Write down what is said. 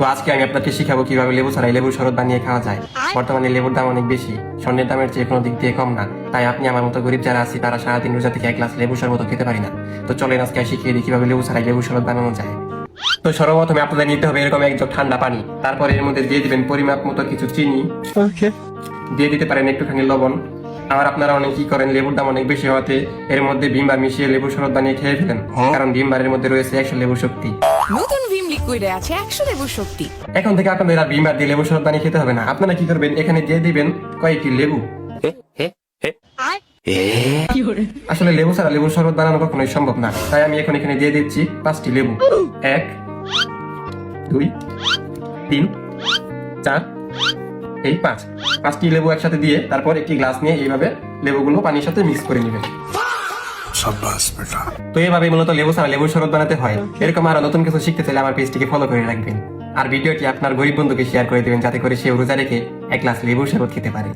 তো আজকে আমি আপনাকে শিখাবো কিভাবে লেবু ছাড়াই লেবুর শরবত বানিয়ে খাওয়া যায়। বর্তমানে লেবুর দাম অনেক বেশি, স্বর্ণের দামের চেয়ে কোনো দিক দিয়ে কম না। তাই আপনি আমার মতো গরিব যারা আছি তারা সারাদিন রোজা থেকে এক গ্লাস লেবু শরবত খেতে পারি না। তো চলেন আজকে শিখিয়ে দিই কিভাবে লেবু ছাড়াই লেবুর শরবত বানানো যায়। তো সর্বপ্রথমে আপনাদের নিতে হবে এরকম এক জগ ঠান্ডা পানি। তারপর এর মধ্যে দিয়ে দিবেন পরিমাপ মতো কিছু চিনি, দিয়ে দিতে পারেন একটুখানি লবণ। আবার আপনারা অনেক কি করেন, লেবুর দাম অনেক বেশি হওয়াতে এর মধ্যে ভিমবার মিশিয়ে লেবুর শরবত বানিয়ে খেয়ে ফেলেন, কারণ ভিমবারের মধ্যে রয়েছে 100 লেবুর শক্তি। নতুন ভিম লিকুইডে আছে 100 লেবুর শক্তি। এখন থেকে আপনাদের আর ভিমবার দিয়ে লেবুর শরবত বানিয়ে খেতে হবে না। আপনারা কি করবেন, এখানে দিয়ে দিবেন কয়েকটি লেবু। আসলে লেবু ছাড়া লেবুর শরবত বানানো কখনোই সম্ভব না, তাই আমি এখন এখানে দিয়ে দিচ্ছি 5টি লেবু। 1 2 3 4 এই 5টি লেবু একসাথে দিয়ে তারপর একটি গ্লাস নিয়ে এইভাবে লেবুগুলো পানির সাথে মিক্স করে নেবেন। তো এইভাবে মূলত লেবু ছাড়া লেবুর শরবত বানাতে হয়। এরকম আরো নতুন কিছু শিখতে চাইলে আমার পেজটিকে ফলো করে রাখবেন, আর ভিডিওটি আপনার গরিব বন্ধুকে শেয়ার করে দেবেন যাতে করে সে রোজা রেখে এক গ্লাস লেবুর শরবত খেতে পারে।